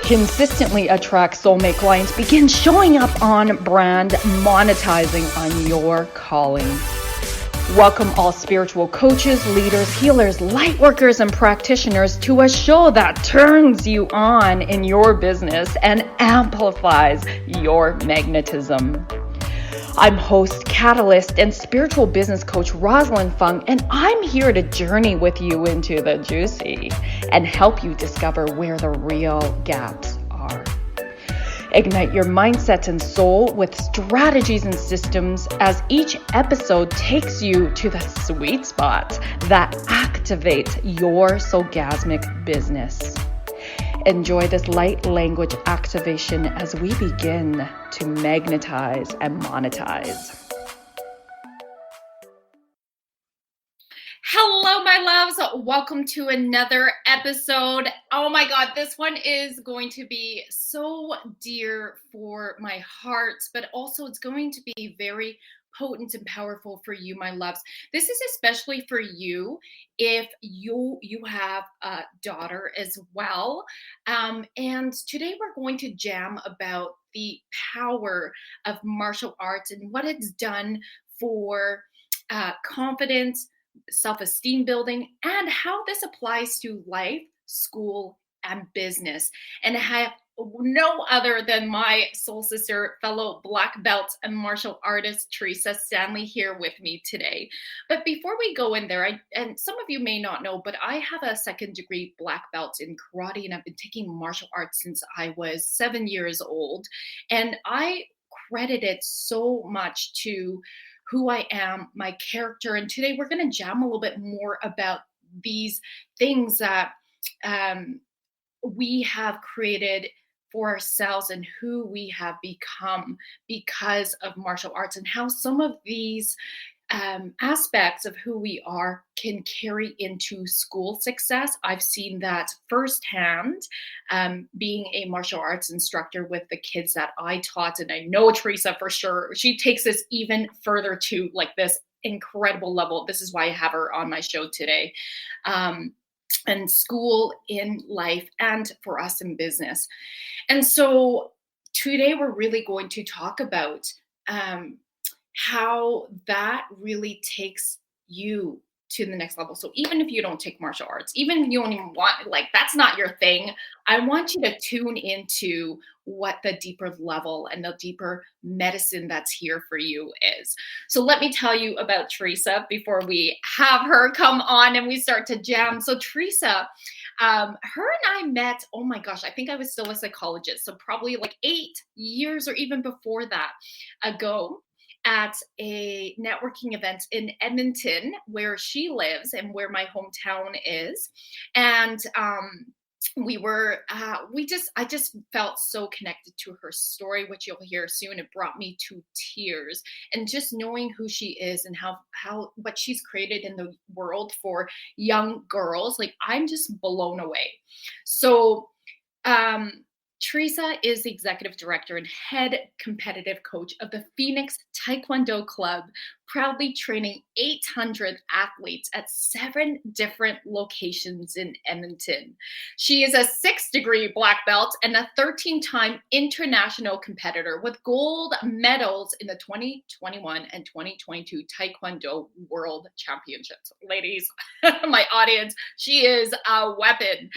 Consistently attract soulmate clients. Begin showing up on brand, monetizing on your calling. Welcome all spiritual coaches, leaders, healers, light workers, and practitioners to a show that turns you on in your business and amplifies your magnetism. I'm host, catalyst, and spiritual business coach Rosalyn Fung, and I'm here to journey with you into the juicy and help you discover where the real gaps are. Ignite your mindset and soul with strategies and systems as each episode takes you to the sweet spots that activate your soulgasmic business. Enjoy this light language activation as we begin to magnetize and monetize. Hello, my loves. Welcome to another episode. Oh my God, this one is going to be so dear for my heart, but also it's going to be very potent and powerful for you, my loves. This is especially for you if you have a daughter as well. And today we're going to jam about the power of martial arts and what it's done for confidence, self-esteem building, and how this applies to life, school, and business. And I have no other than my soul sister, fellow black belt and martial artist, Theresa Stanley, here with me today. But before we go in there, and some of you may not know, but I have a second degree black belt in karate, and I've been taking martial arts since I was 7 years old. And I credit it so much to who I am, my character. And today we're going to jam a little bit more about these things that we have created for ourselves and who we have become because of martial arts, and how some of these aspects of who we are can carry into school success. I've seen that firsthand, being a martial arts instructor with the kids that I taught. And I know Theresa for sure, she takes this even further to like this incredible level. This is why I have her on my show today. And school, in life, and for us in business. And so today we're really going to talk about how that really takes you to the next level. So even if you don't take martial arts, even if you don't even want, like, that's not your thing, I want you to tune into what the deeper level and the deeper medicine that's here for you is. So let me tell you about Theresa before we have her come on and we start to jam. So Theresa, her and I met, oh my gosh, I think I was still a psychologist. So probably like 8 years or even before that ago, at a networking event in Edmonton, where she lives and where my hometown is. And I just felt so connected to her story, which you'll hear soon. It brought me to tears. And just knowing who she is and how what she's created in the world for young girls, like, I'm just blown away. So, Theresa is the executive director and head competitive coach of the Phoenix Taekwon-do Club, proudly training 800 athletes at 7 different locations in Edmonton. She is a 6th degree black belt and a 13-time international competitor with gold medals in the 2021 and 2022 Taekwondo World Championships. Ladies, my audience, she is a weapon.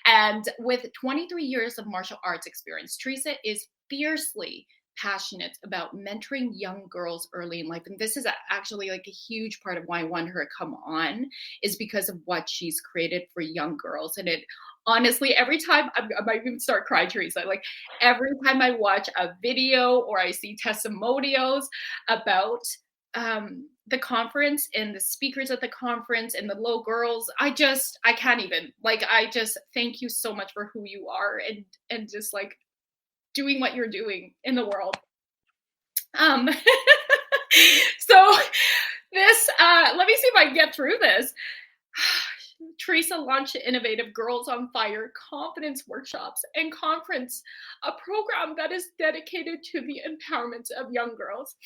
And with 23 years of martial arts experience, Theresa is fiercely passionate about mentoring young girls early in life. And this is actually like a huge part of why I want her to come on, is because of what she's created for young girls. And it honestly, every time I might even start crying, Theresa, like every time I watch a video or I see testimonials about the conference and the speakers at the conference and the little girls, I can't even, like, I just thank you so much for who you are and just like doing what you're doing in the world. So this, let me see if I can get through this. Theresa launched Innovative Girls on Fire Confidence Workshops and Conference, a program that is dedicated to the empowerment of young girls.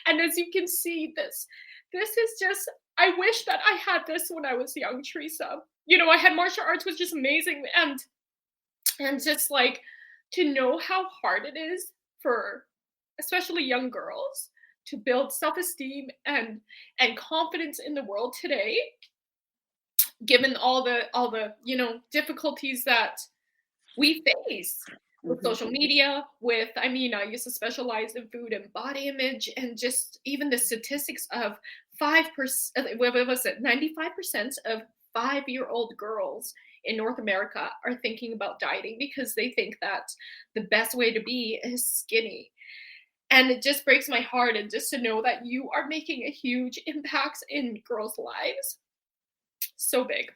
And as you can see, this is just, I wish that I had this when I was young, Theresa. You know, I had martial arts, was just amazing. And And just like to know how hard it is for especially young girls to build self-esteem and confidence in the world today, given all the difficulties that we face with Mhm. social media, with, I mean, I used to specialize in food and body image, and just even the statistics of 5%, what was it, 95% of 5-year-old girls in North America are thinking about dieting because they think that the best way to be is skinny. And it just breaks my heart, and just to know that you are making a huge impact in girls' lives. So big.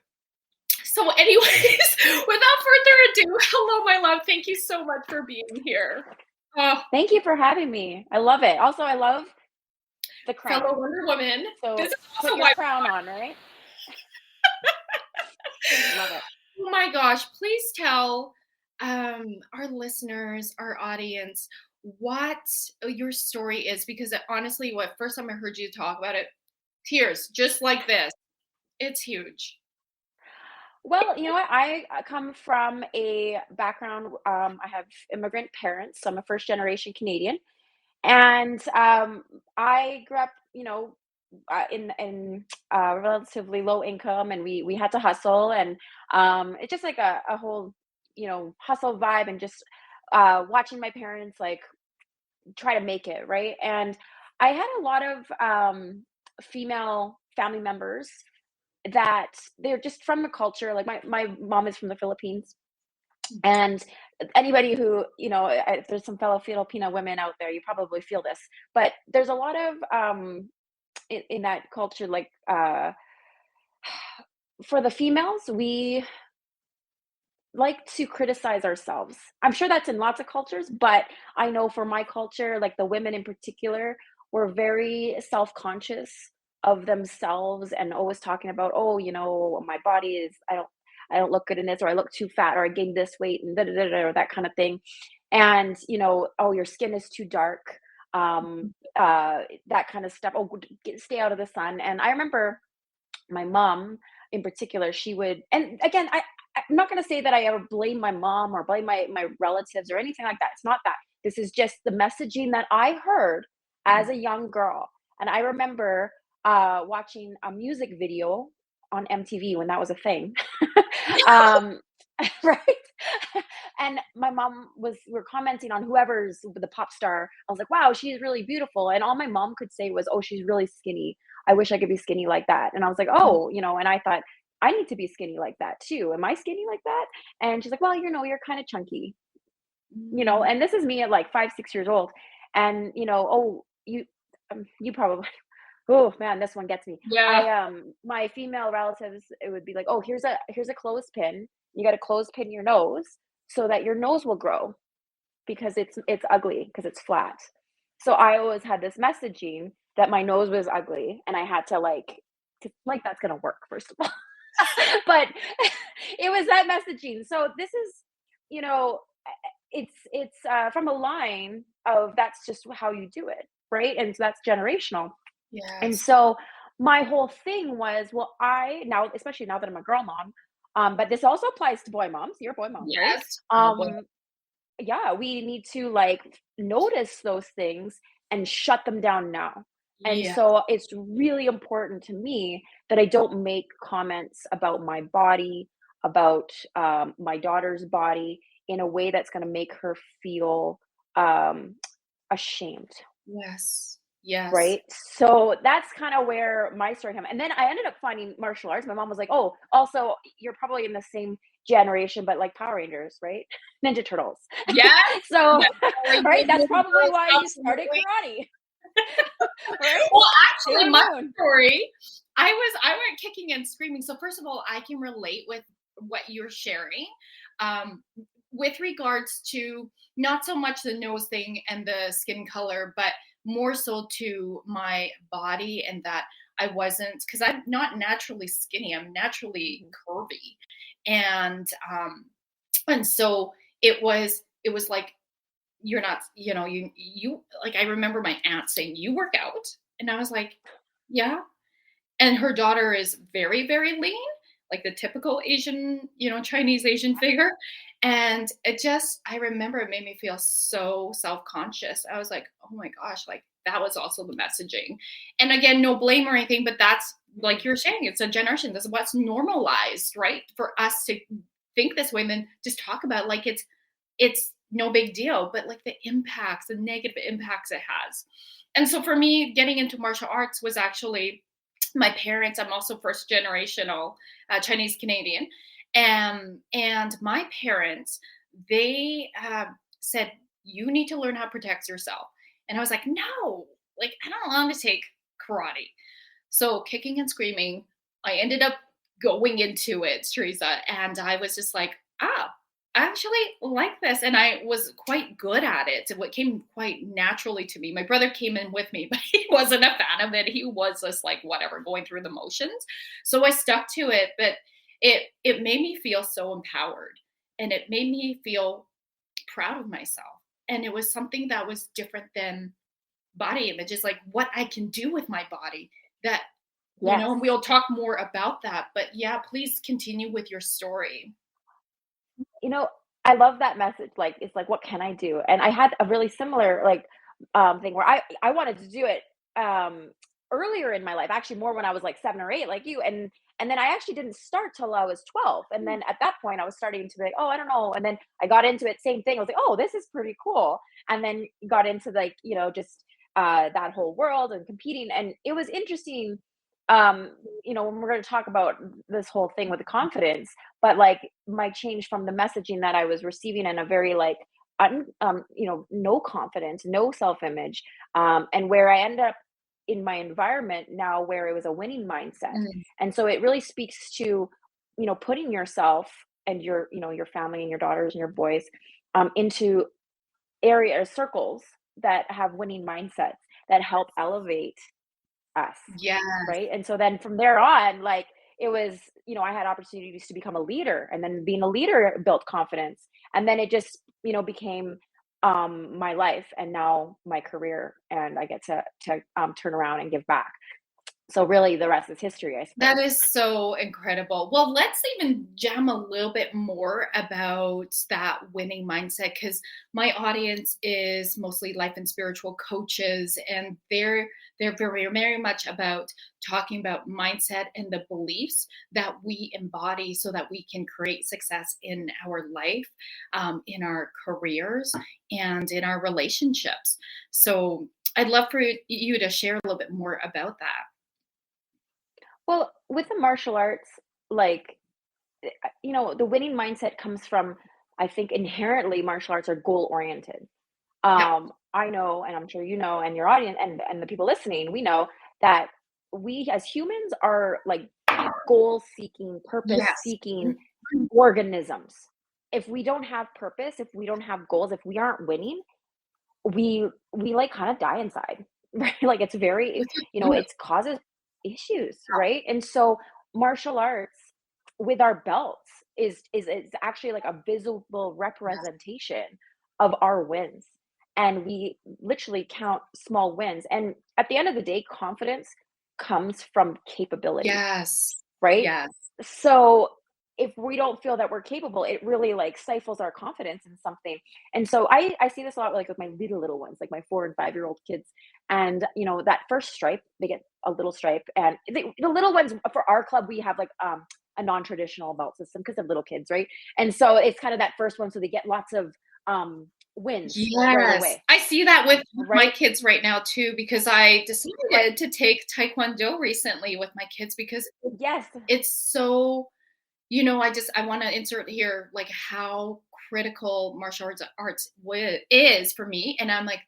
So, anyways, without further ado, hello, my love. Thank you so much for being here. Oh, Thank you for having me. I love it. Also, I love the fellow crown. Wonder Woman. This So is put also your why. crown on, right? Love it. Oh my gosh! Please tell our listeners, our audience, what your story is, because honestly, what first time I heard you talk about it, tears just like this. It's huge. Well, you know what? I come from a background. I have immigrant parents, so I'm a first generation Canadian, and I grew up, in relatively low income, and we had to hustle, and it's just like a whole, hustle vibe, and just watching my parents like try to make it, right? And I had a lot of female family members that they're just from the culture. Like my mom is from the Philippines, and anybody who, if there's some fellow Filipino women out there, you probably feel this, but there's a lot of in that culture, like for the females, we like to criticize ourselves. I'm sure that's in lots of cultures, but I know for my culture, like the women in particular, were very self-conscious of themselves and always talking about, oh, my body is, I don't look good in this, or I look too fat, or I gained this weight, and da da da, da, or that kind of thing. And oh, your skin is too dark, that kind of stuff. Oh, stay out of the sun. And I remember my mom in particular, she would, and again, I'm not going to say that I ever blame my mom or blame my relatives or anything like that. It's not that. This is just the messaging that I heard as a young girl. And I remember watching a music video on MTV when that was a thing. um, right? And my mom we're commenting on whoever's the pop star. I was like, wow, she's really beautiful. And all my mom could say was, oh, she's really skinny. I wish I could be skinny like that. And I was like, oh, and I thought, I need to be skinny like that too. Am I skinny like that? And she's like, well, you're kind of chunky, Mm. and this is me at like 5, 6 years old. And, oh, you probably, oh man, this one gets me. Yeah. My female relatives, it would be like, oh, here's a clothespin. You got to clothespin your nose so that your nose will grow because it's ugly because it's flat. So I always had this messaging that my nose was ugly, and I had to like that's gonna work first of all. But it was that messaging. So this is, you know, it's from a line of that's just how you do it, right? And so that's generational. And Yes. so my whole thing was, well, I now, especially now that I'm a girl mom, but this also applies to boy moms. You're boy moms, right? Yes. Oh boy. Um, yeah, we need to like notice those things and shut them down now. And Yeah. so it's really important to me that I don't make comments about my body, about my daughter's body in a way that's going to make her feel um, ashamed. Yes. Yes. Right? So that's kind of where my story came. And then I ended up finding martial arts. My mom was like, "Oh, also you're probably in the same generation, but like Power Rangers, right? Ninja Turtles." Yes. So, Yes. Power right? Rangers, That's Ninja probably Turtles, why you started absolutely. karate, right? Well, Sailor actually, my Moon. story, I went kicking and screaming. So first of all, I can relate with what you're sharing, um, with regards to not so much the nose thing and the skin color, but more so to my body, and that I wasn't, because I'm not naturally skinny. I'm naturally curvy, and so it was like, you're not, you like, I remember my aunt saying, you work out, and I was like, yeah. And her daughter is very, very lean, like the typical Asian, Chinese Asian figure. And I remember it made me feel so self-conscious. I was like, oh my gosh, like that was also the messaging. And again, no blame or anything, but that's like you're saying, it's a generation. That's what's normalized, right? For us to think this way and then just talk about it like it's no big deal, but like the impacts, the negative impacts it has. And so for me, getting into martial arts was actually my parents. I'm also first generational Chinese Canadian. And my parents, they said, you need to learn how to protect yourself. And I was like, no, like I don't want to take karate. So kicking and screaming, I ended up going into it, Theresa. And I was just like, I actually like this. And I was quite good at it. It came quite naturally to me. My brother came in with me, but he wasn't a fan of it. He was just like, whatever, going through the motions. So I stuck to it, but it made me feel so empowered and it made me feel proud of myself. And it was something that was different than body image, is like what I can do with my body that, Yes. we'll talk more about that, but yeah, please continue with your story. I love that message. Like, it's like, what can I do? And I had a really similar like thing where I wanted to do it earlier in my life, actually more when I was like 7 or 8, like you. And then I actually didn't start till I was 12. And then at that point I was starting to be like, oh, I don't know. And then I got into it, same thing. I was like, oh, this is pretty cool. And then got into like, just that whole world and competing. And it was interesting, when we're going to talk about this whole thing with the confidence, but like my change from the messaging that I was receiving in a very like, no confidence, no self-image, and where I end up in my environment now where it was a winning mindset. Mm. And so it really speaks to, putting yourself and your family and your daughters and your boys into area circles that have winning mindsets that help elevate us. Yeah. Right. And so then from there on, like it was, I had opportunities to become a leader, and then being a leader built confidence. And then it just, became my life and now my career. And I get to turn around and give back. So really the rest is history, I That suppose. is so incredible. Well, let's even jam a little bit more about that winning mindset, because my audience is mostly life and spiritual coaches, and they're very much about talking about mindset and the beliefs that we embody so that we can create success in our life, in our careers, and in our relationships. So I'd love for you to share a little bit more about that. Well, with the martial arts, like, the winning mindset comes from, I think inherently martial arts are goal oriented. Yeah. I know, and I'm sure you know, and your audience and the people listening, we know that we as humans are like goal seeking, purpose Yes. seeking organisms. If we don't have purpose, if we don't have goals, if we aren't winning, we like kind of die inside, right? Like it's very, Which is good. it causes issues, right? And so martial arts with our belts is actually like a visible Yes. representation of our wins. And we literally count small wins. And at the end of the day, confidence comes from capability, Yes. right? Yes. So if we don't feel that we're capable, it really like stifles our confidence in something. And so I see this a lot like with my little ones, like my 4 and 5 year old kids. And that first stripe, they get a little stripe. And the little ones for our club, we have like a non-traditional belt system because of little kids, right? And so it's kind of that first one. So they get lots of wins right Yes. away, I see that with my right? kids right now too, because I Right. decided to take Taekwondo recently with my kids because Yes. it's so, I want to insert here like how critical martial arts is for me. And I'm like,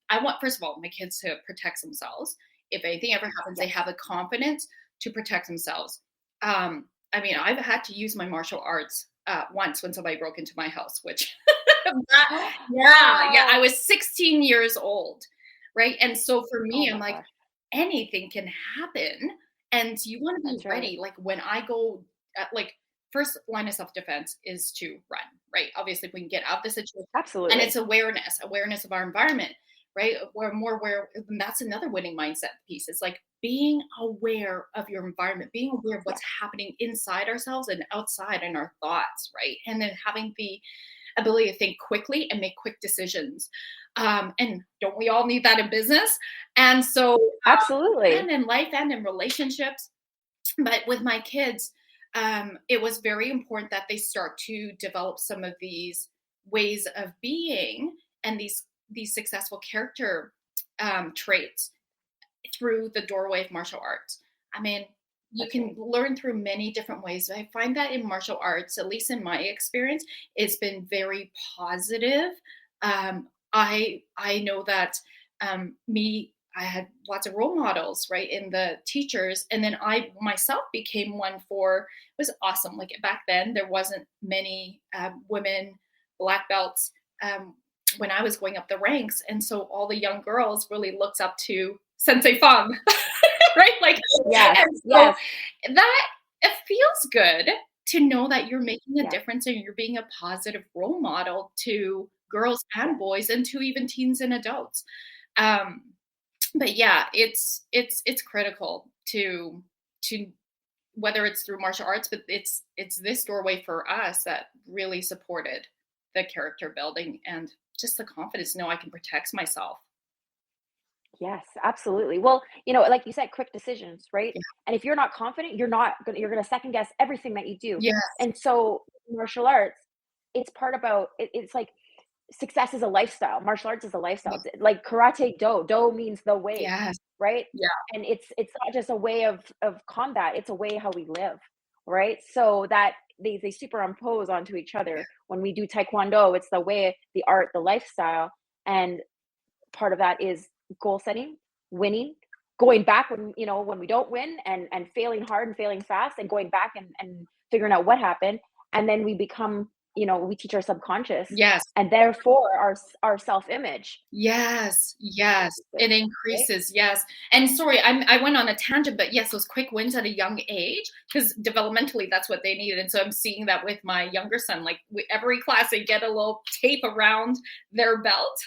I want, first of all, my kids to protect themselves. If anything ever happens, they Yes. have the confidence to protect themselves. I mean, I've had to use my martial arts once when somebody broke into my house, which, yeah, I Oh, was 16 years old, right? And so for oh me, I'm my like, gosh. anything can happen, and you want to be That's right. ready. Like when I go, like first line of self defense is to run, right? Obviously, if we can get out of the situation, and it's Absolutely. awareness of our environment, right? We're more aware, and that's another winning mindset piece. It's like being aware of your environment, being aware of what's happening inside ourselves and outside in our thoughts, right? And then having the ability to think quickly and make quick decisions. And don't we all need that in business? And so, and Absolutely. in life and in relationships. But with my kids, it was very important that they start to develop some of these ways of being and these successful character traits through the doorway of martial arts. I mean, you That's can right. learn through many different ways. I find that in martial arts, at least in my experience, it's been very positive. I know that I had lots of role models, right, in the teachers, and then I myself became one for. It was awesome. Like back then, there wasn't many women black belts when I was going up the ranks, and so all the young girls really looked up to Sensei Fung, right? Like, Yes. and so Yes. that it feels good to know that you're making a Yeah. difference and you're being a positive role model to girls and boys and to even teens and adults. Um, but yeah, it's critical to whether it's through martial arts, but it's this doorway for us that really supported the character building and just the confidence to know I can protect myself. Yes, absolutely. Well, like you said, quick decisions, right? Yeah. And if you're not confident, you're gonna second guess everything that you do. Yes. And so martial arts, it's part about it's like success is a lifestyle. Martial arts is a lifestyle. Like karate do means the way, Yes. right? Yeah. And it's not just a way of combat, it's a way how we live, right? So that they superimpose onto each other. When we do taekwondo, it's the way, the art, the lifestyle. And part of that is goal setting, winning, going back when we don't win, and failing hard and failing fast, and going back and figuring out what happened. And then we become, we teach our subconscious, Yes. and therefore our self-image. Yes, yes, it Right? increases, yes. And sorry, I went on a tangent, but yes, those quick wins at a young age, because developmentally that's what they needed. And so I'm seeing that with my younger son. Like every class, they get a little tape around their belt.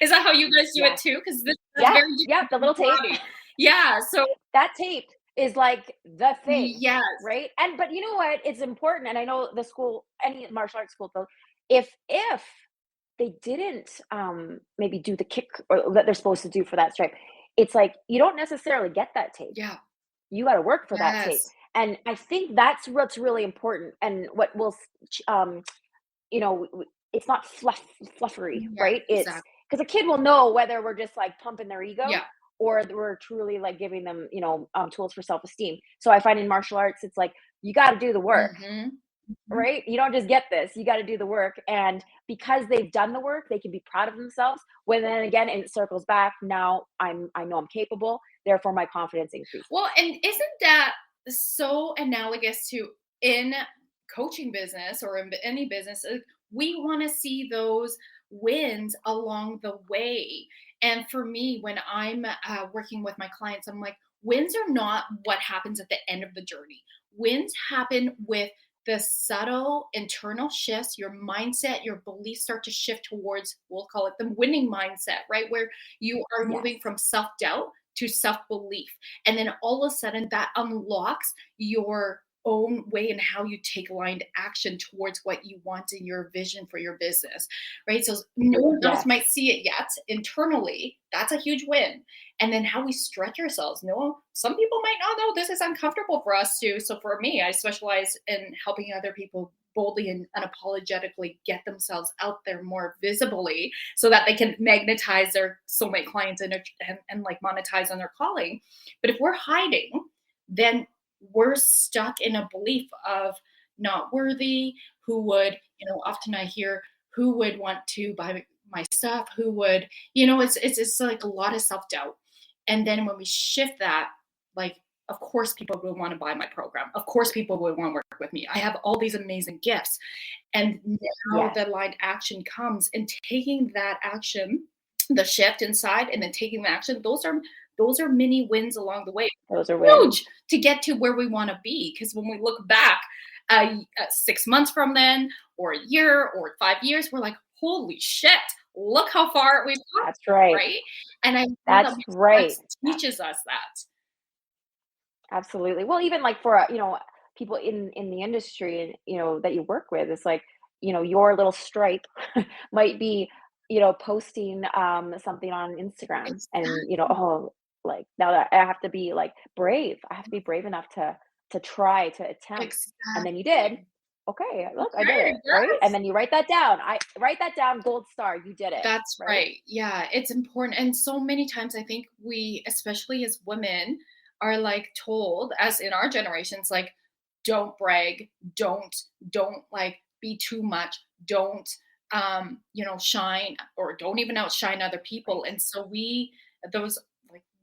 Is that how you guys do it Yes. too? Because that's Yep. very Yep. different The from little tape. karate. Yeah. So That tape is like the thing, yes, right? And but you know what? It's important, and I know the school, any martial arts school, though, if they didn't maybe do the kick or that they're supposed to do for that stripe, it's like you don't necessarily get that tape. yeah, You got to work for that tape, yes, and I think that's what's really important, and what will it's not fluffery, yeah, right? It's exactly. because a kid will know whether we're just like pumping their ego, Yeah. or we're truly like giving them, tools for self-esteem. So I find in martial arts, it's like you got to do the work, Hmm. Hmm. right? You don't just get this, you got to do the work. And because they've done the work, they can be proud of themselves. When then again, and it circles back, now I know I'm capable, therefore my confidence increases. Well, and isn't that so analogous to in coaching business or in any business? We want to see those wins along the way. And for me, when I'm working with my clients, I'm like, wins are not what happens at the end of the journey. Wins happen with the subtle internal shifts, your mindset, your beliefs start to shift towards, we'll call it the winning mindset, right? Where you are Yes. moving from self doubt to self belief. And then all of a sudden that unlocks your own way and how you take aligned action towards what you want in your vision for your business, right? So no one else Yes. might see it yet internally. That's a huge win. And then how we stretch ourselves. No, some people might not know this is uncomfortable for us too. So for me, I specialize in helping other people boldly and unapologetically get themselves out there more visibly so that they can magnetize their soulmate clients and like monetize on their calling. But if we're hiding, then we're stuck in a belief of not worthy. Who would, often I hear, who would want to buy my stuff? Who would, it's like a lot of self doubt. And then when we shift that, like, of course, people will want to buy my program. Of course, people will want to work with me. I have all these amazing gifts. And now Yes. the aligned action comes, and taking that action, the shift inside, and then taking the action, those are mini wins along the way. Those are wins. Huge to get to where we want to be. Because when we look back 6 months from then, or a year, or 5 years, we're like, holy shit, look how far we've come, That's right. right? And I love that That's martial right. arts teaches us that. Absolutely. Well, even like for, people in the industry and, that you work with, it's like, your little stripe might be, posting something on Instagram and, Exactly. oh, like now that I have to be like brave. I have to be brave enough to try to attempt. And then you did. Exactly. Okay, look, I did Okay, it, right? And yes. then you write that down. I write that down, gold star, you did it, That's right? right. Yeah, it's important. And so many times I think we, especially as women, are like told, as in our generations, like, don't brag, don't, don't like be too much, don't shine or don't even outshine other people. Right. And so those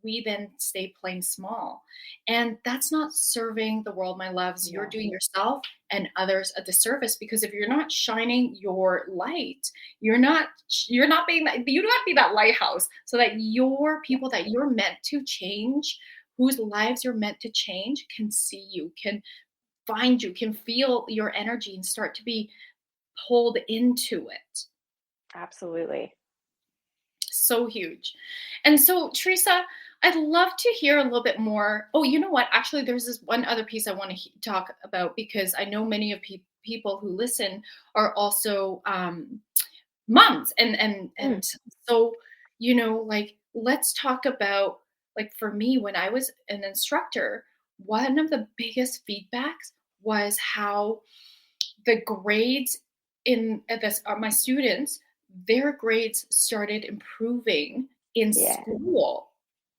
we then stay playing small. And that's not serving the world, my loves. You're No. doing yourself and others a disservice because if you're not shining your light, you're not being that you got to be that lighthouse so that your Yeah. people that you're meant to change, whose lives you're meant to change, can see you, can find you, can feel your energy and start to be pulled into it. Absolutely. So huge. And so, Teresa, I'd love to hear a little bit more. Oh, you know what? Actually, there's this one other piece I want to talk about because I know many of people who listen are also moms, Mm, and so like let's talk about like for me when I was an instructor, one of the biggest feedbacks was how the grades in at this my students, their grades started improving in yeah. school.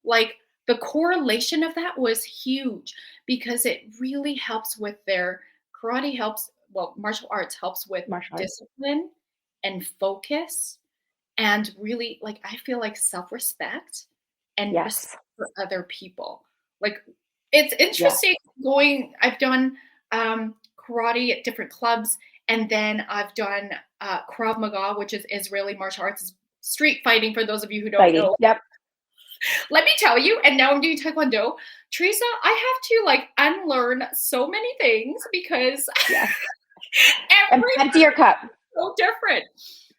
Like the correlation of that was huge because it really helps with their karate helps, well, martial arts helps with Martial arts. discipline and focus and really like I feel like self-respect and respect Yes. for other people. Like it's Yes. interesting going I've done karate at different clubs and then I've done Krav Maga, which is Israeli martial arts, is street fighting for those of you who don't Fighting. know. Yep. Let me tell you, and now I'm doing Taekwondo. Teresa, I have to like unlearn so many things because Yes. every Empty your cup. so different.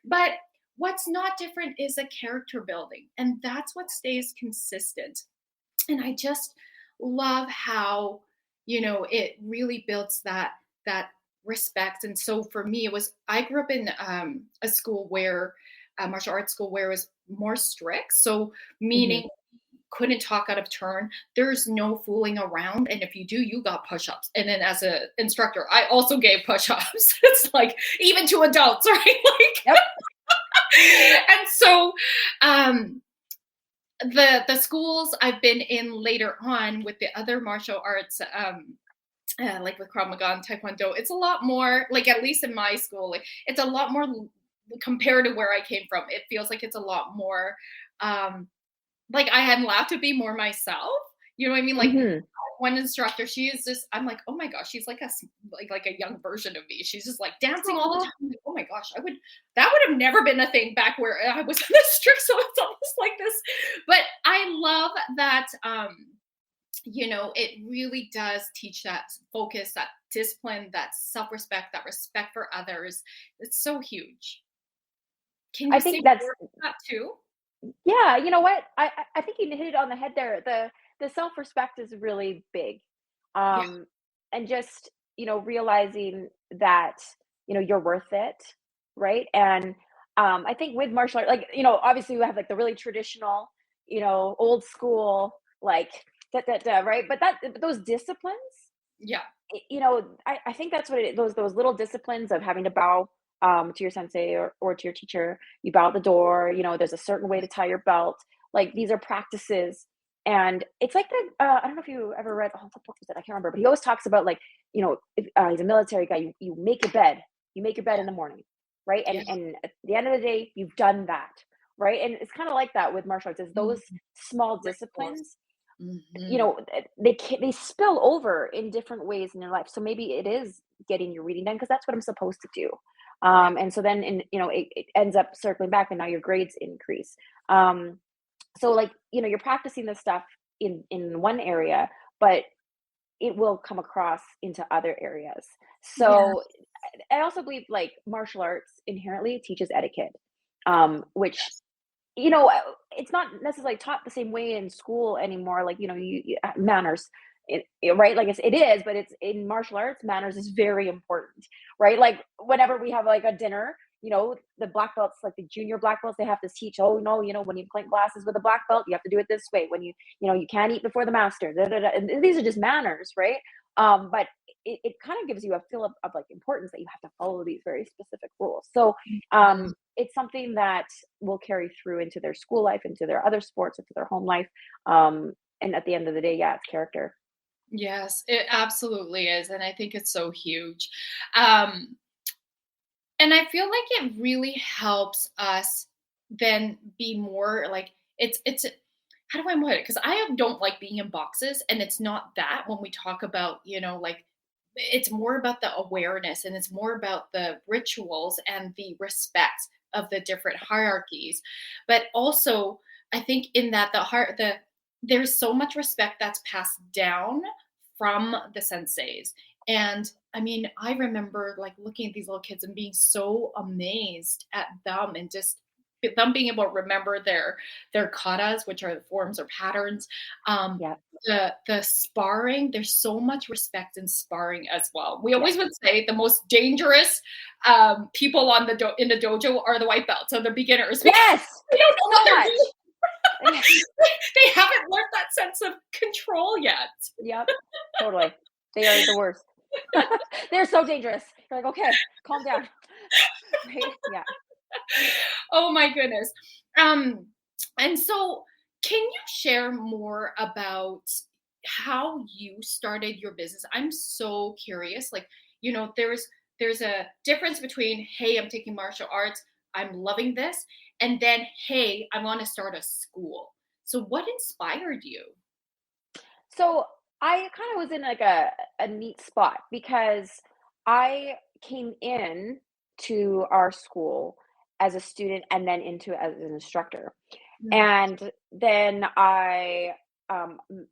But what's not different is a character building, and that's what stays consistent. And I just love how it really builds that respect. And so for me, it was I grew up in a school where a martial arts school where it was more strict. So Mhm. meaning couldn't talk out of turn. There's no fooling around. And if you do, you got push-ups. And then as an instructor, I also gave push-ups. It's like even to adults, right? Like Yep. and so um the schools I've been in later on with the other martial arts, like with Krav Maga and Taekwondo, it's a lot more like at least in my school, like it's a lot more compared to where I came from. It feels like it's a lot more um, like I am allowed to be more myself. You know what I mean? Like Mhm. one instructor, she is just, I'm like, oh my gosh, she's like like a young version of me. She's just like dancing all the Aw. time. I'm like, oh my gosh, that would have never been a thing back where I was in the strict. So it's almost like this. But I love that it really does teach that focus, that discipline, that self-respect, that respect for others. It's so huge. Can I you say think that's more about that too? yeah, you know what? I think you hit it on the head there. The self-respect is really big. Yeah. Um, and just, realizing that, you're worth it, right? And I think with martial art, like, obviously we have like the really traditional, old school, like right? But those disciplines, Yeah. I think that's what it is. Those little disciplines of having to bow to your sensei or to your teacher. You bow at the door. There's a certain way to tie your belt. Like these are practices, and it's like the I don't know if you ever read. Oh, what book was it? I can't remember. But he always talks about like if, he's a military guy. You make your bed. You make your bed Yeah. in the morning, right? Yeah. And at the end of the day, you've done that, right? And it's kind of like that with martial arts. Is those Mhm. small Rituals. disciplines, Mhm. they spill over in different ways in your life. So maybe it is getting your reading done because that's what I'm supposed to do. Yeah. And so then it ends up circling back and now your grades increase. um, so like you're practicing this stuff in one area, but it will come across into other areas. Yeah. So I also believe like martial arts inherently teaches etiquette, which Yes. it's not necessarily taught the same way in school anymore. Like, manners, right? Like it is, but it's in martial arts, manners is very important, right? Like whenever we have like a dinner, the black belts, like the junior black belts, they have to teach, oh no, when you clink glasses with a black belt, you have to do it this way. When you can't eat before the master, da, da, da. And these are just manners, right? But it kind of gives you a feel of like importance that you have to follow these very specific rules. So it's something that will carry through into their school life, into their other sports, into their home life. And at the end of the day, yeah, it's character. Yes, it absolutely is. And I think it's so huge. Um, and I feel like it really helps us then be more like it's how do I put it? Because don't like being in boxes, and it's not that when we talk about, like it's more about the awareness, and it's more about the rituals and the respect of the different hierarchies. But also, I think in that there's so much respect that's passed down from the senseis. And I mean, I remember like looking at these little kids and being so amazed at them, and just them being able to remember their katas, which are the forms or patterns. Yeah. The sparring, there's so much respect in sparring as well. We always would say the most dangerous people in the dojo are the white belts, or the beginners. Yes, they don't know what they're doing. Yes. They haven't learned that sense of control yet. Yep, totally. They are the worst. They're so dangerous. You're like, okay, calm down. Right? Yeah. Oh my goodness. And so can you share more about how you started your business? I'm so curious. Like, there's a difference between, hey, I'm taking martial arts, I'm loving this, and then, hey, I want to start a school. So what inspired you? So I kind of was in like a neat spot because I came in to our school as a student and then into as an instructor. Mm. And then I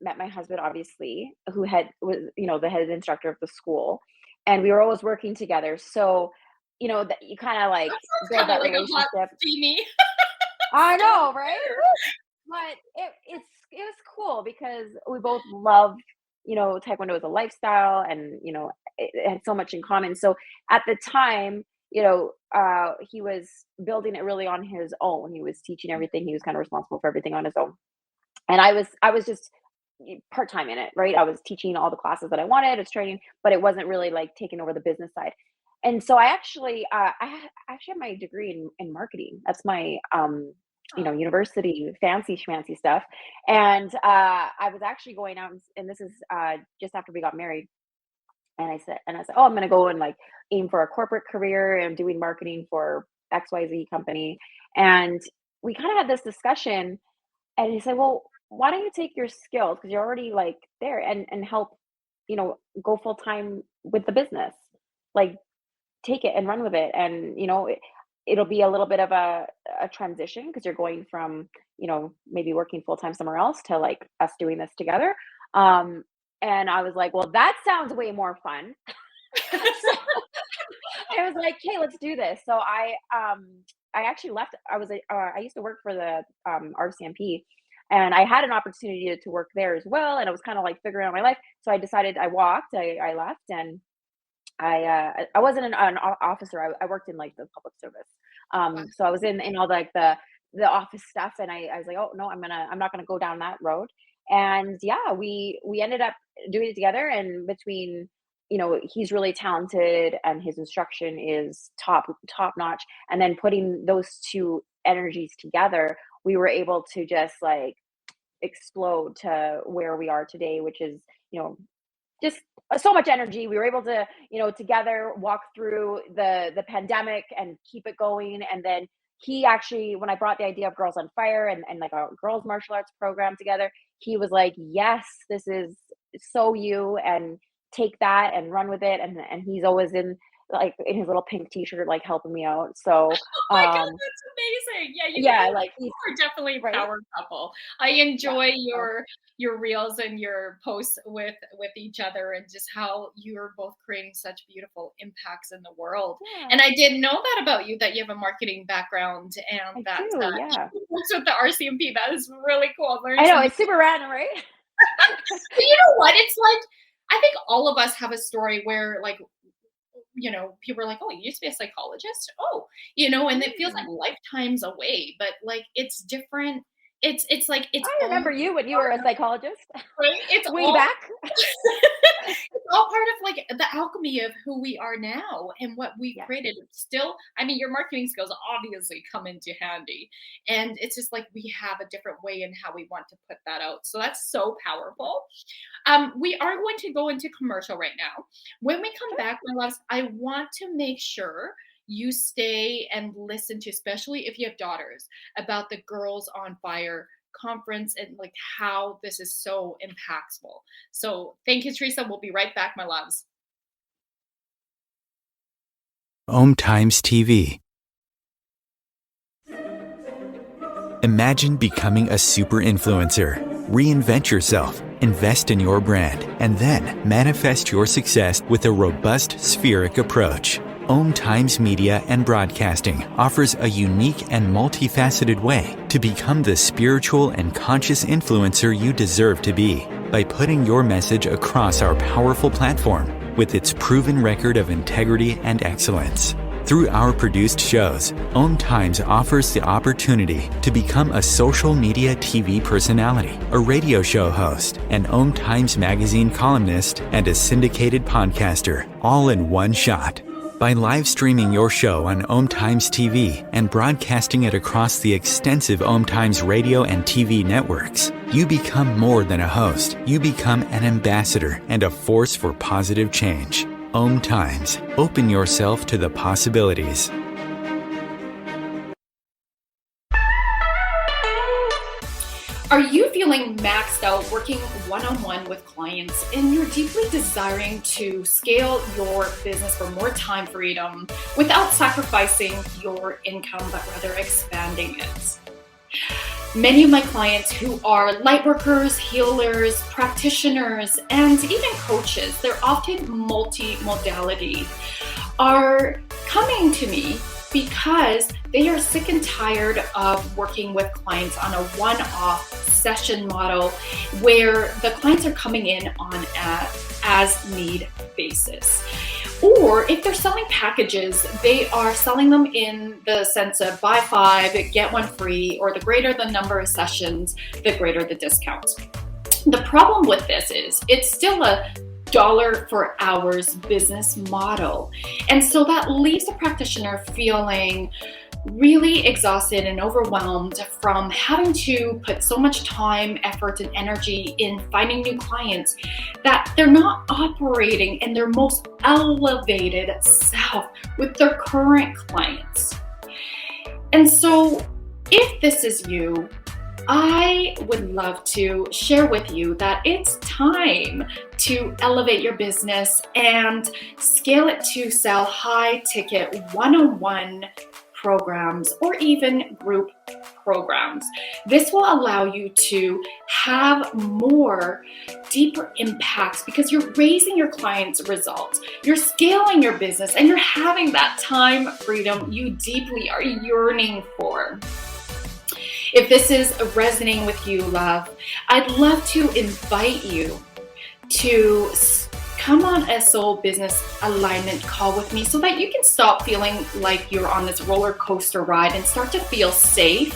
met my husband, obviously, who was the head instructor of the school, and we were always working together. So that you kind of like build that like relationship. A hot, steamy. I know, right? But it was cool because we both love Taekwondo as a lifestyle, and it had so much in common. So at the time, he was building it really on his own. He was teaching everything. He was kind of responsible for everything on his own. And I was just part-time in it, right? I was teaching all the classes that I wanted, I was training, but it wasn't really like taking over the business side. And so I actually have my degree in marketing. That's my university fancy schmancy stuff. And I was actually going out, and this is just after we got married. And I said, oh, I'm going to go and like aim for a corporate career and doing marketing for XYZ company. And we kind of had this discussion, and he said, well, why don't you take your skills, because you're already like there, and help, go full time with the business, like take it and run with it. And, it'll be a little bit of a transition because you're going from, maybe working full time somewhere else to like us doing this together. And I was like, well, that sounds way more fun. So I was like, hey, let's do this. So I actually left. I used to work for the RCMP, and I had an opportunity to work there as well. And I was kind of like figuring out my life. So I decided I left, and I wasn't an officer. I worked in like the public service. So I was in all like the office stuff, and I was like, oh no, I'm not gonna go down that road. And yeah, we ended up doing it together. And between, he's really talented and his instruction is top notch. And then putting those two energies together, we were able to just like explode to where we are today, which is, just so much energy. We were able to, together walk through the pandemic and keep it going. And then he actually, when I brought the idea of Girls on Fire and like a girls martial arts program together, he was like, yes, this is so you, and take that and run with it. And he's always in his little pink t-shirt, like helping me out. So, oh my God, that's amazing. Yeah. Yeah. Like you are definitely a right? power couple. I enjoy your reels and your posts with each other, and just how you're both creating such beautiful impacts in the world. Yeah. And I didn't know that about you, that you have a marketing background, and that yeah, works with the RCMP. That is really cool. I know, it's super random, right? But you know what? It's like, I think all of us have a story where, like, people are like, "Oh, you used to be a psychologist? Oh," and it feels like Mm. lifetimes away, but like it's different. It's like it's I all remember you when you were part a of, psychologist right? It's way all back. it's all part of like the alchemy of who we are now and what we've Yes. created. Still, I mean, your marketing skills obviously come into handy. And it's just like we have a different way in how we want to put that out. So that's so powerful. We are going to go into commercial right now. When we come Sure. back, my loves, I want to make sure you stay and listen to, especially if you have daughters, about the Girls on Fire conference and like how this is so impactful. So thank you, Theresa. We'll be right back, my loves. OMTimes TV. Imagine becoming a super influencer. Reinvent yourself, invest in your brand, and then manifest your success with a robust spheric approach. OMTimes Media and Broadcasting offers a unique and multifaceted way to become the spiritual and conscious influencer you deserve to be by putting your message across our powerful platform with its proven record of integrity and excellence. Through our produced shows, OMTimes offers the opportunity to become a social media TV personality, a radio show host, an OMTimes magazine columnist, and a syndicated podcaster, all in one shot. By live streaming your show on OMTimes TV and broadcasting it across the extensive OMTimes radio and TV networks, you become more than a host. You become an ambassador and a force for positive change. OMTimes. Open yourself to the possibilities. Are you feeling maxed out working one-on-one with clients and you're deeply desiring to scale your business for more time freedom without sacrificing your income, but rather expanding it? Many of my clients who are light workers, healers, practitioners, and even coaches, they're often multi-modality, are coming to me because they are sick and tired of working with clients on a one-off session model where the clients are coming in on an as-need basis. Or if they're selling packages, they are selling them in the sense of buy 5, get 1 free, or the greater the number of sessions, the greater the discount. The problem with this is it's still a dollar for hours business model. And so that leaves the practitioner feeling really exhausted and overwhelmed from having to put so much time, effort, and energy in finding new clients that they're not operating in their most elevated self with their current clients. And so if this is you, I would love to share with you that it's time to elevate your business and scale it to sell high ticket one-on-one programs or even group programs. This will allow you to have more deeper impacts because you're raising your clients' results, you're scaling your business, and you're having that time freedom you deeply are yearning for. If this is resonating with you, love, I'd love to invite you to come on a soul business alignment call with me so that you can stop feeling like you're on this roller coaster ride and start to feel safe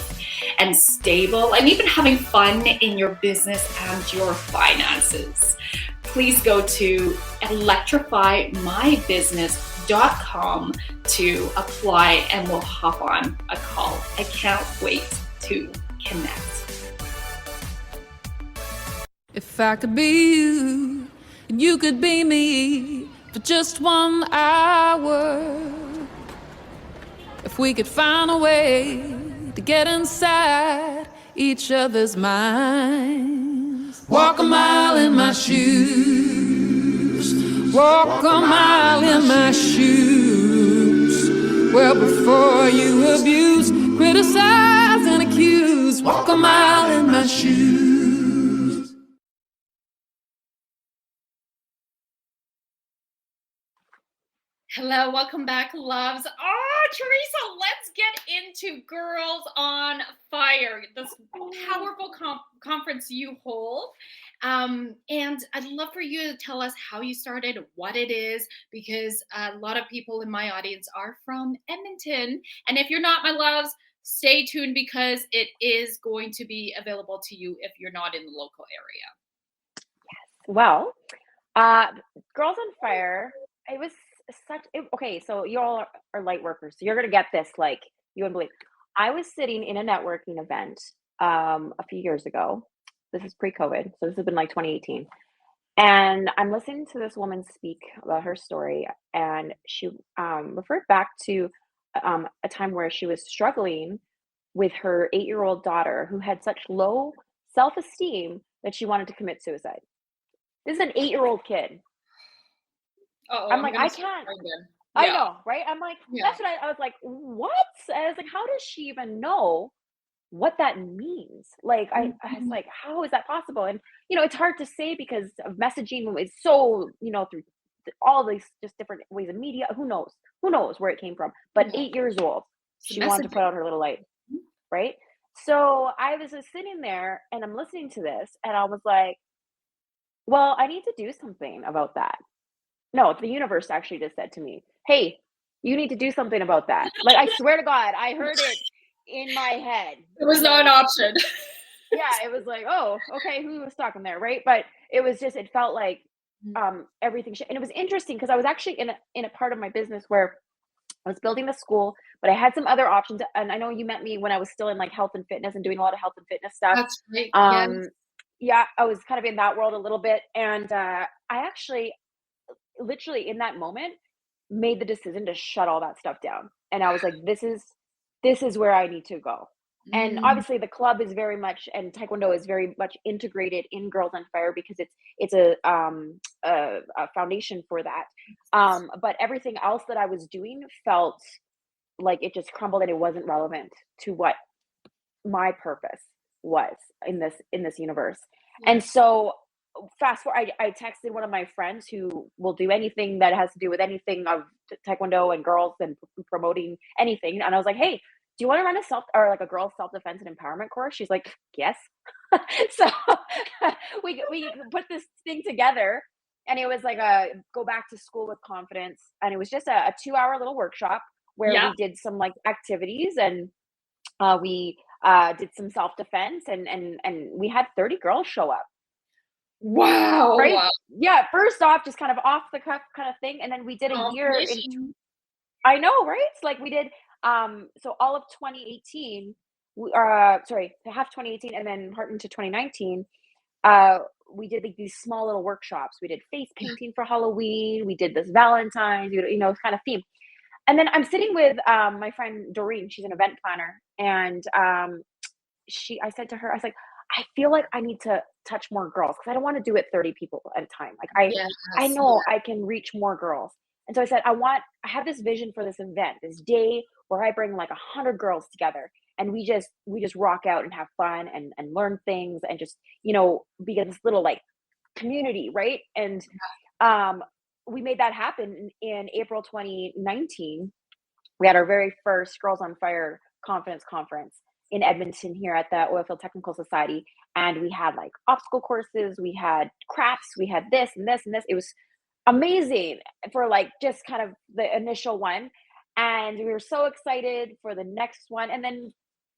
and stable and even having fun in your business and your finances. Please go to electrifymybusiness.com to apply and we'll hop on a call. I can't wait to connect. If I could be you and you could be me for just 1 hour, if we could find a way to get inside each other's minds, walk a mile in my shoes, walk a mile in my shoes. Well, before you abuse, criticize and accuse, walk a mile in my shoes. Hello, welcome back, loves. Theresa, let's get into Girls on Fire, this powerful conference you hold. And I'd love for you to tell us how you started, what it is, because a lot of people in my audience are from Edmonton. And if you're not, my loves, stay tuned because it is going to be available to you if you're not in the local area. Well, Girls on Fire, it was okay, so you all are light workers, so you're gonna get this, like, you wouldn't believe. I was sitting in a networking event, a few years ago. This is pre-COVID, so this has been, like, 2018, and I'm listening to this woman speak about her story, and she, referred back to, a time where she was struggling with her 8-year-old daughter who had such low self-esteem that she wanted to commit suicide. This is an 8-year-old kid. I'm like, I can't. I know, right? I'm like, that's what I was like, what? And I was like, how does she even know what that means? Like, I was like, how is that possible? And, it's hard to say because of messaging is so, through all these just different ways of media. Who knows? Who knows where it came from? But 8 years old, she wanted to put out her little light, right? So I was just sitting there and I'm listening to this and I was like, well, I need to do something about that. No, the universe actually just said to me, hey, you need to do something about that. Like, I swear to God, I heard it in my head. It was not an option. Yeah, it was like, oh, okay, who was talking there, right? But it was just, it felt like everything. And it was interesting because I was actually in a part of my business where I was building the school, but I had some other options. And I know you met me when I was still in like health and fitness and doing a lot of health and fitness stuff. That's right. Yeah, I was kind of in that world a little bit. And I actually, literally in that moment, made the decision to shut all that stuff down. And I was like, this is where I need to go. And obviously the club is very much, and Taekwondo is very much integrated in Girls on Fire because it's a foundation for that. But everything else that I was doing felt like it just crumbled and it wasn't relevant to what my purpose was in this universe. And so fast forward, I texted one of my friends who will do anything that has to do with anything of Taekwondo and girls and promoting anything. And I was like, hey, do you want to run a girls self-defense and empowerment course? She's like, yes. So we put this thing together and it was like a go back to school with confidence. And it was just a 2-hour little workshop where we did some like activities and we did some self-defense and we had 30 girls show up. Wow. Right? Wow. Yeah. First off, just kind of off the cuff kind of thing. And then we did a year in, I know, right? It's like we did, so all of 2018, half 2018 and then part into 2019, we did like these small little workshops. We did face painting for Halloween. We did this Valentine's, kind of theme. And then I'm sitting with my friend Doreen. She's an event planner. And I said to her, I was like, I feel like I need to touch more girls because I don't want to do it 30 people at a time. Like I know I can reach more girls. And so I said, I have this vision for this event, this day where I bring like 100 girls together and we just rock out and have fun and learn things and just, be this little like community. Right. And we made that happen in April 2019. We had our very first Girls on Fire Confidence Conference in Edmonton here at the Oilfield Technical Society. And we had like obstacle courses, we had crafts, we had this and this and this. It was amazing for like just kind of the initial one. And we were so excited for the next one. And then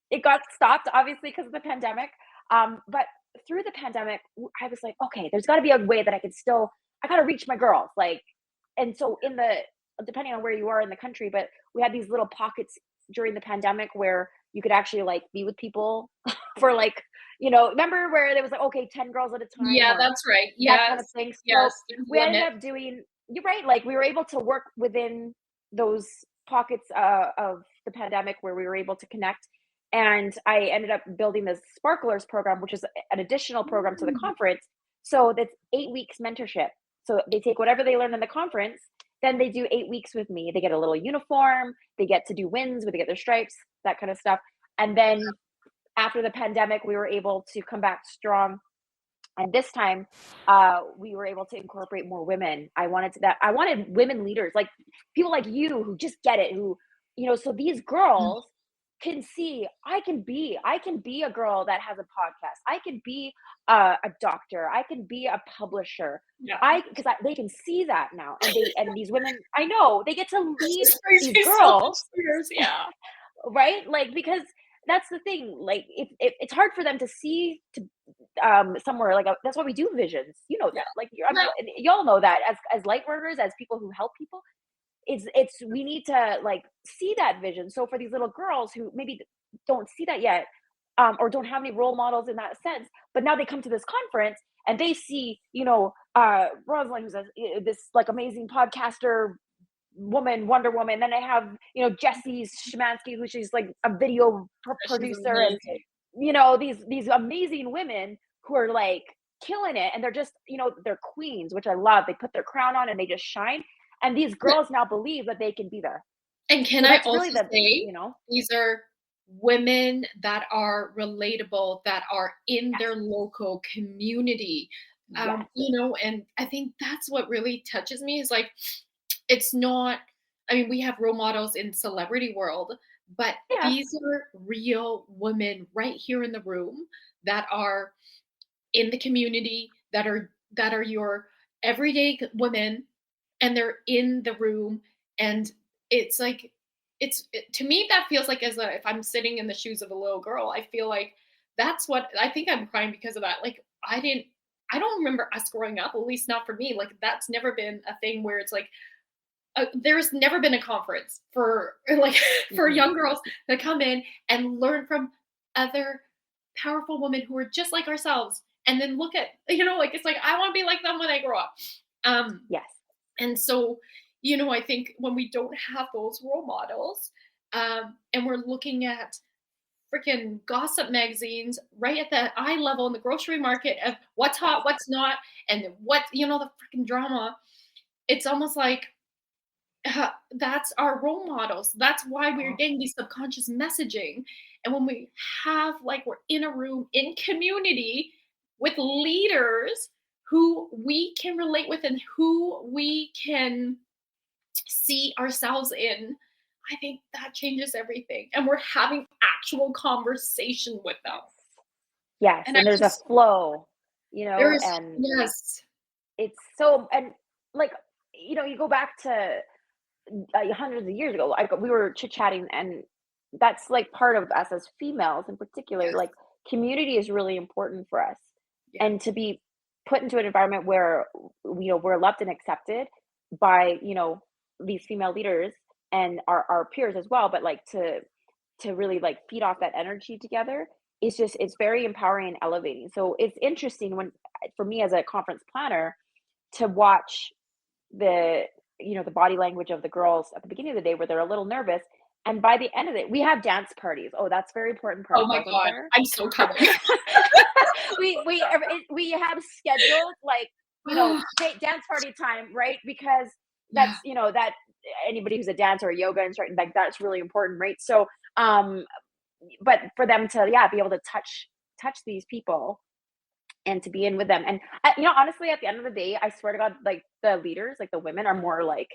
it got stopped, obviously, because of the pandemic. But through the pandemic, I was like, okay, there's got to be a way that I got to reach my girls. Like, and so depending on where you are in the country, but we had these little pockets during the pandemic where you could actually like be with people for like, remember where there was like, okay, 10 girls at a time. Yeah, that's right. Yeah. That kind of thing. So we ended up doing, you're right. Like we were able to work within those pockets of the pandemic where we were able to connect. And I ended up building this Sparklers program, which is an additional program to the conference. So that's 8 weeks mentorship. So they take whatever they learn in the conference, then they do 8 weeks with me. They get a little uniform, they get to do wins where they get their stripes, that kind of stuff. And then after the pandemic, we were able to come back strong. And this time, we were able to incorporate more women. I wanted women leaders, like people like you who just get it, who so these girls can see I can be a girl that has a podcast. I can be a doctor. I can be a publisher. Yeah. They can see that now, and these women, I know, they get to lead This brings these me so girls, much tears. Yeah. right? Like, because that's the thing. Like, if it's hard for them to see somewhere like that's why we do visions. You know Yeah. that, like, y'all know that as light workers, as people who help people. It's we need to like see that vision. So for these little girls who maybe don't see that yet, or don't have any role models in that sense, but now they come to this conference and they see, Rosalyn, who's this like amazing podcaster woman, Wonder Woman. Then I have, Jessie Szymanski, who she's like a video She's producer, and amazing. these amazing women who are like killing it, and they're just, they're queens, which I love. They put their crown on and they just shine. And these girls now believe that they can be there. And can So I that's also really the, say, these are women that are relatable, that are in Yes. their local community. Yes. And I think that's what really touches me is like, it's not, I mean, we have role models in celebrity world, but Yeah. these are real women right here in the room that are in the community, that are your everyday women, and they're in the room. And it's like, to me, that feels like if I'm sitting in the shoes of a little girl, I feel like that's what I think. I'm crying because of that. Like, I don't remember us growing up, at least not for me. Like, that's never been a thing where it's like, there's never been a conference for like for young girls to come in and learn from other powerful women who are just like ourselves, and then look at, like, it's like, I want to be like them when I grow up. Yes. And so, I think when we don't have those role models, and we're looking at freaking gossip magazines right at the eye level in the grocery market of what's hot, what's not, and what, the freaking drama, it's almost like, that's our role models. That's why we're getting these subconscious messaging. And when we have, like, we're in a room in community with leaders who we can relate with and who we can see ourselves in, I think that changes everything. And we're having actual conversation with them. Yes. And there's a flow, There's, and yes. it's so, and like, you go back to hundreds of years ago, we were chit-chatting, and that's like part of us as females in particular. Yes. Like, community is really important for us. Yeah. And to be put into an environment where we're loved and accepted by these female leaders and our peers as well, but like to really like feed off that energy together, it's very empowering and elevating. So it's interesting for me as a conference planner to watch the body language of the girls at the beginning of the day, where they're a little nervous, and by the end of it, we have dance parties. Oh, that's very important part. Oh my God, I'm so coming. we have scheduled like dance party time, right? Because that's that anybody who's a dancer or yoga instructor, like, that's really important, right? So but for them to be able to touch these people and to be in with them. And honestly, at the end of the day, I swear to God, like, the leaders, like the women, are more like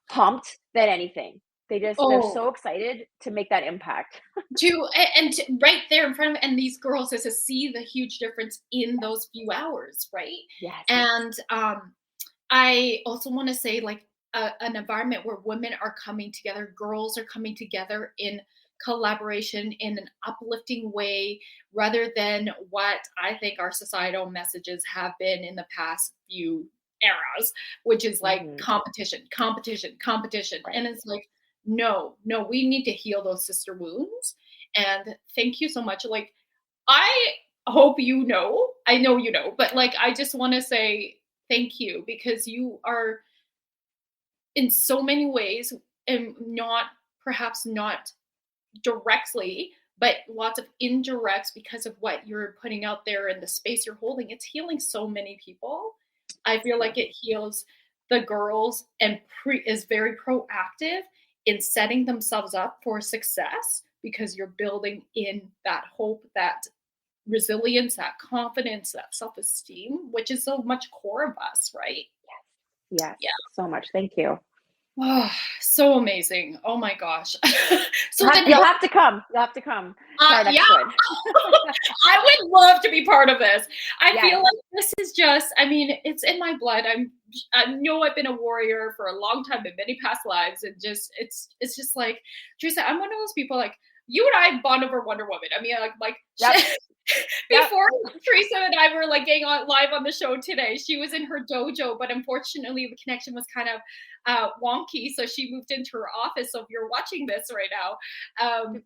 pumped than anything. They're so excited to make that impact. Right there in front of, and these girls, is to see the huge difference in those few hours, right? Yes. And I also want to say, like, an environment where women are coming together, girls are coming together in collaboration in an uplifting way, rather than what I think our societal messages have been in the past few eras, which is like competition. Right. And it's like, no, we need to heal those sister wounds. And thank you so much. Like, I hope I know, but like, I just want to say thank you, because you are in so many ways, and perhaps not directly, but lots of indirects, because of what you're putting out there and the space you're holding. It's healing so many people. I feel like it heals the girls and is very proactive in setting themselves up for success, because you're building in that hope, that resilience, that confidence, that self-esteem, which is so much core of us, right? Yes. Yeah. So much. Thank you. Oh, so amazing. Oh my gosh. So then You'll have to come. You'll have to come to our yeah, next one. I would love to be part of this. I Yes. feel like this is just, I mean, it's in my blood. I know I've been a warrior for a long time in many past lives, and just it's just like, Teresa, I'm one of those people like you and I bond over Wonder Woman. I mean, like Yep. before Teresa and I were like getting on live on the show today, she was in her dojo, but unfortunately the connection was kind of wonky, so she moved into her office. So if you're watching this right now,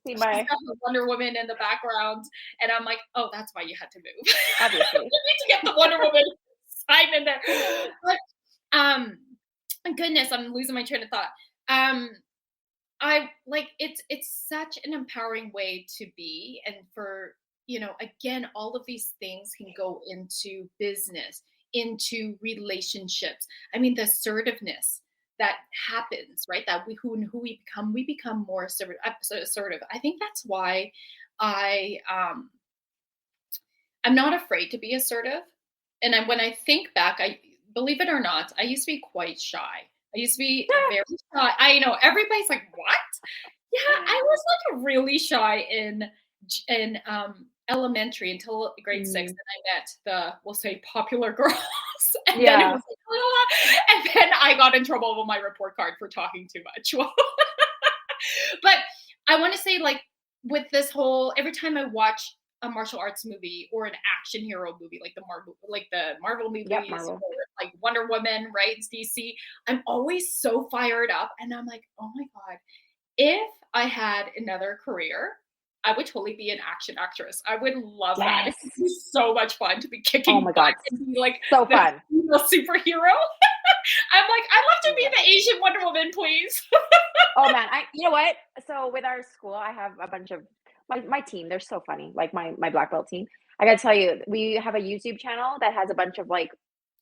See she's my got her Wonder Woman in the background, and I'm like, oh, that's why you had to move. obviously. You need to get the Wonder Woman sign in there. But goodness, I'm losing my train of thought. I like it's such an empowering way to be, and for again, all of these things can go into business, into relationships. I mean, the assertiveness that happens, right? That who we become more assertive. I think that's why I I'm not afraid to be assertive. And when I think back, I believe it or not, I used to be quite shy. I used to be very shy. I know everybody's like, "What?" Yeah, I was like really shy in elementary until grade 6, and I met we'll say, popular girls, and then it was like, and then I got in trouble with my report card for talking too much. But I want to say, like, with this whole, every time I watch a martial arts movie or an action hero movie, like the Marvel movies, Marvel. or like Wonder Woman, right? It's DC. I'm always so fired up, and I'm like, oh my god, if I had another career, I would totally be an action actress. I would love that. It would be so much fun to be kicking butt and be like so fun. The superhero. I'm like, I'd love to be the Asian Wonder Woman, please. Oh man, you know what? So with our school, I have a bunch of my team. They're so funny. Like my black belt team. I gotta tell you, we have a YouTube channel that has a bunch of like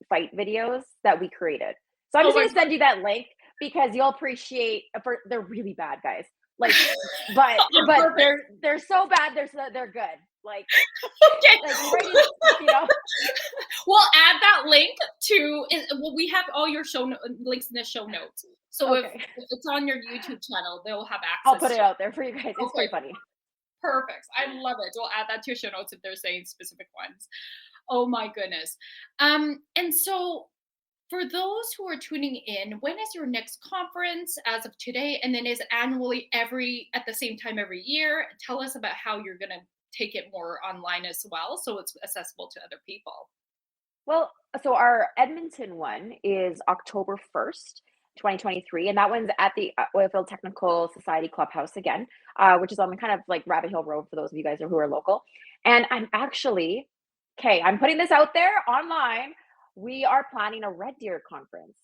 fight videos that we created. So I'm just gonna send you that link because you'll appreciate. They're really bad, guys. Like, but they're so bad. They're good. Like, okay. Like, We'll add that link to. Well, we have all your links in the show notes. So if it's on your YouTube channel, they'll have access. I'll put it out there for you guys. It's pretty funny. Perfect. I love it. We'll add that to your show notes if they're saying specific ones. Oh my goodness. And so for those who are tuning in, when is your next conference as of today? And then is it annually at the same time every year? Tell us about how you're going to take it more online as well, so it's accessible to other people. Well, so our Edmonton one is October 1st, 2023, and that one's at the Oilfield Technical Society Clubhouse again, which is on kind of like Rabbit Hill Road for those of you guys who are local. And I'm actually, I'm putting this out there online. We are planning a Red Deer conference.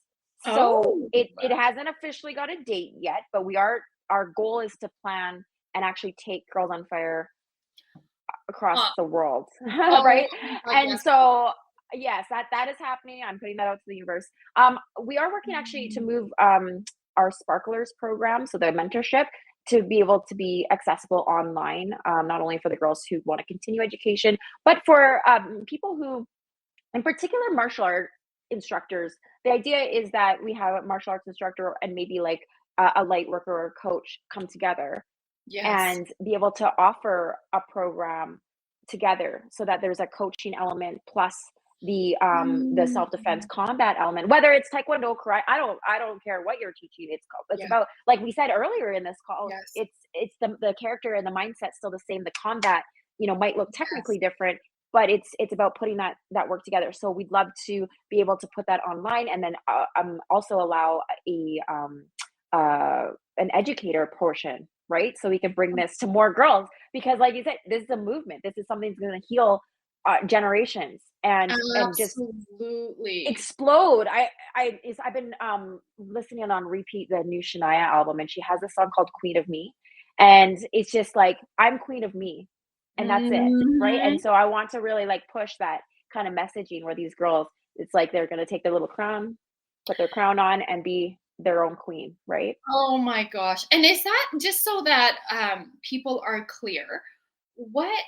So it hasn't officially got a date yet, but our goal is to plan and actually take Girls on Fire across the world, right? And so yes, that is happening. I'm putting that out to the universe. We are working actually to move our Sparklers program, so the mentorship, to be able to be accessible online, not only for the girls who want to continue education, but for people who, in particular, martial art instructors. The idea is that we have a martial arts instructor and maybe like a light worker or a coach come together and be able to offer a program together, so that there's a coaching element plus the self-defense combat element, whether it's Taekwondo, karate. I don't care what you're teaching. It's about, like we said earlier in this call, it's the character and the mindset still the same. The combat, might look technically different, but it's about putting that work together. So we'd love to be able to put that online, and then also allow an educator portion, right? So we can bring this to more girls, because like you said, this is a movement. This is something that's going to heal generations and just explode. I've been listening on repeat the new Shania album, and she has a song called Queen of Me, and it's just like, I'm queen of me, and that's it, right? And so I want to really like push that kind of messaging where these girls, it's like they're going to take their little crown, put their crown on, and be their own queen, right? Oh my gosh. And is that, just so that people are clear, what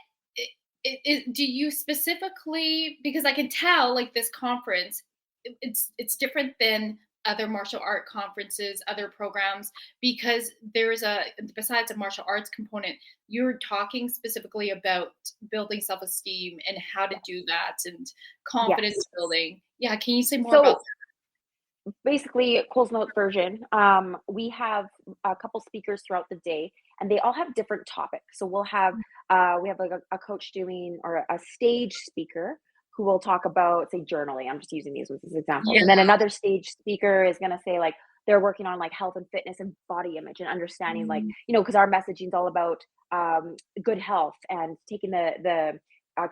do you specifically, because I can tell like this conference, it's different than other martial art conferences, other programs, because besides a martial arts component, you're talking specifically about building self-esteem and how to do that and confidence Yes. building. Yeah. Can you say more about So basically, Cole's Note version, we have a couple speakers throughout the day, and they all have different topics. So we have like a coach doing, or a stage speaker who will talk about, say, journaling. I'm just using these as examples. Yeah. And then another stage speaker is going to say, like, they're working on like health and fitness and body image and understanding, like, because our messaging is all about good health and taking the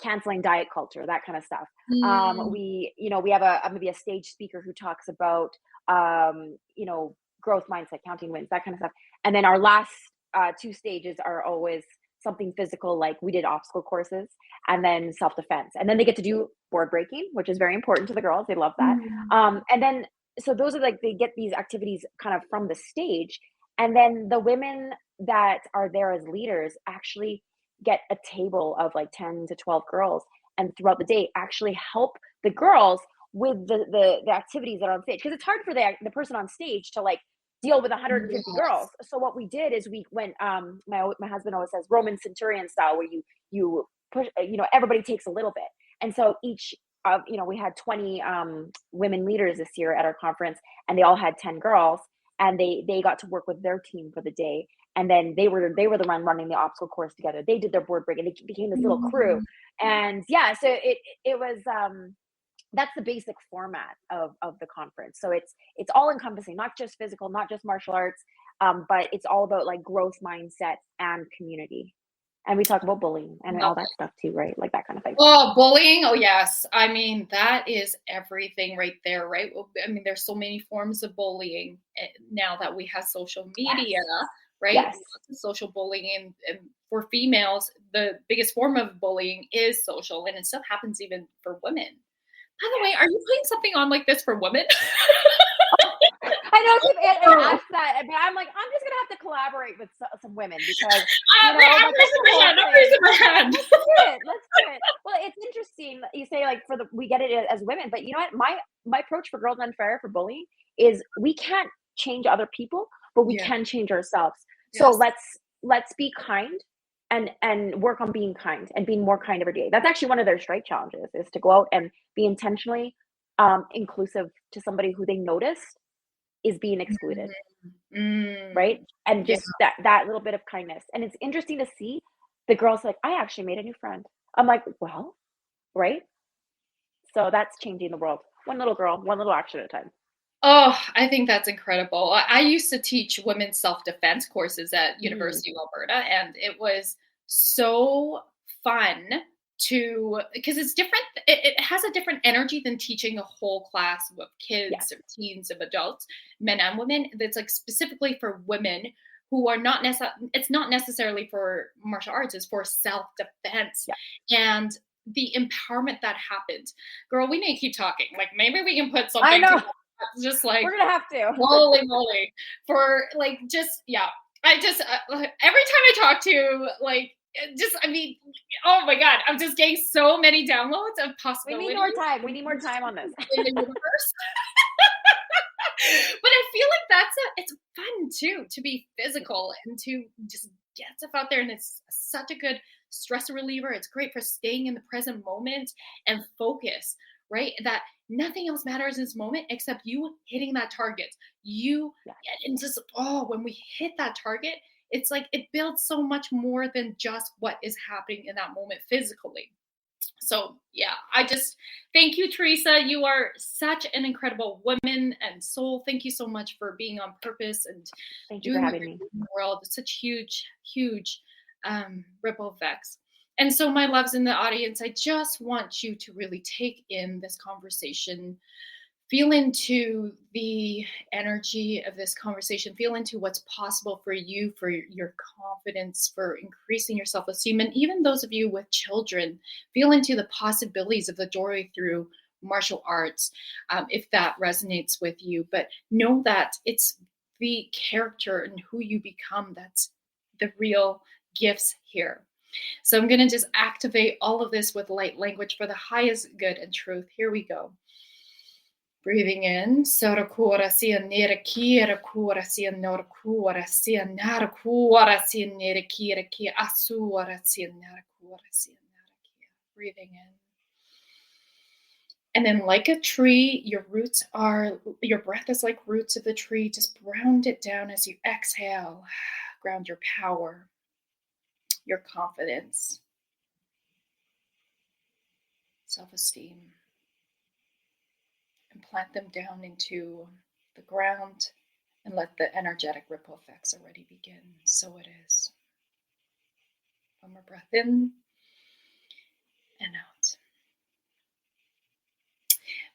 canceling diet culture, that kind of stuff. We have maybe a stage speaker who talks about growth mindset, counting wins, that kind of stuff. And then our last two stages are always something physical, like we did obstacle courses, and then self-defense. And then they get to do board breaking, which is very important to the girls. They love that. And then, so those are like, they get these activities kind of from the stage. And then the women that are there as leaders actually get a table of like 10 to 12 girls, and throughout the day actually help the girls with the activities that are on stage, because it's hard for the person on stage to like deal with 150 girls. So what we did is we went, my husband always says Roman centurion style, where you push, everybody takes a little bit. And so each we had 20 women leaders this year at our conference, and they all had 10 girls, and they got to work with their team for the day. And then they were the one running the obstacle course together. They did their board break, and they became this little crew. And yeah, so it was that's the basic format of the conference. So it's all encompassing, not just physical, not just martial arts, but it's all about like growth mindset and community. And we talk about bullying and all that stuff too, right? Like that kind of thing. Oh, bullying. Oh, yes. I mean, that is everything right there, right? I mean, there's so many forms of bullying now that we have social media, right? Yes. Social bullying, and for females, the biggest form of bullying is social, and it still happens even for women. By the way, are you putting something on like this for women? I know people ask that, but I'm like, I'm just gonna have to collaborate with some women, because I'm raising my hand. Let's do it. Well, it's interesting that you say like we get it as women, but you know what? My approach for Girls Unfair for bullying is we can't change other people, but we can change ourselves. Yes. So let's be kind and work on being kind and being more kind every day. That's actually one of their strike challenges, is to go out and be intentionally inclusive to somebody who they noticed is being excluded. Right? And just that little bit of kindness. And it's interesting to see the girls like, I actually made a new friend. I'm like, well, right? So that's changing the world. One little girl, one little action at a time. Oh, I think that's incredible. I used to teach women's self-defense courses at University of Alberta, and it was so fun because it's different. It has a different energy than teaching a whole class of kids or teens, of adults, men and women. That's like specifically for women who are not it's not necessarily for martial arts, it's for self-defense. And the empowerment that happened. Girl, we need to keep talking. Like, maybe we can put something. I know. Just like, we're gonna have to. Holy moly. For like, just, I just, every time I talk to, like, I mean, oh my God, I'm just getting so many downloads of possibilities. We need more time on this. In the universe. But I feel like it's fun too, to be physical and to just get stuff out there. And it's such a good stress reliever. It's great for staying in the present moment and focus, right? That nothing else matters in this moment except you hitting that target. And just, when we hit that target, it's like it builds so much more than just what is happening in that moment physically. So I just thank you, Theresa. You are such an incredible woman and soul. Thank you so much for being on purpose and doing for having me in the world. It's such huge ripple effects. And so, my loves in the audience, I just want you to really take in this conversation, feel into the energy of this conversation, feel into what's possible for you, for your confidence, for increasing your self-esteem. And even those of you with children, feel into the possibilities of the doorway through martial arts, if that resonates with you. But know that it's the character and who you become that's the real gifts here. So I'm going to just activate all of this with light language for the highest good and truth. Here we go. Breathing in, Sorakura sia nera kira kura sia norkura sia narakura sia nera kira kia asura sia narakura sia narakia. Breathing in. And then like a tree, your breath is like roots of the tree. Just ground it down as you exhale. Ground your power, your confidence, self-esteem. And plant them down into the ground and let the energetic ripple effects already begin. So it is. One more breath in and out.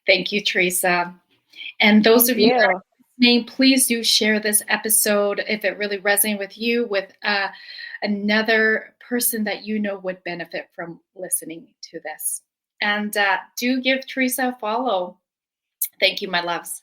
Thank you, Theresa. And those of you that are listening, please do share this episode if it really resonated with you with another person that you know would benefit from listening to this. And do give Theresa a follow. Thank you, my loves.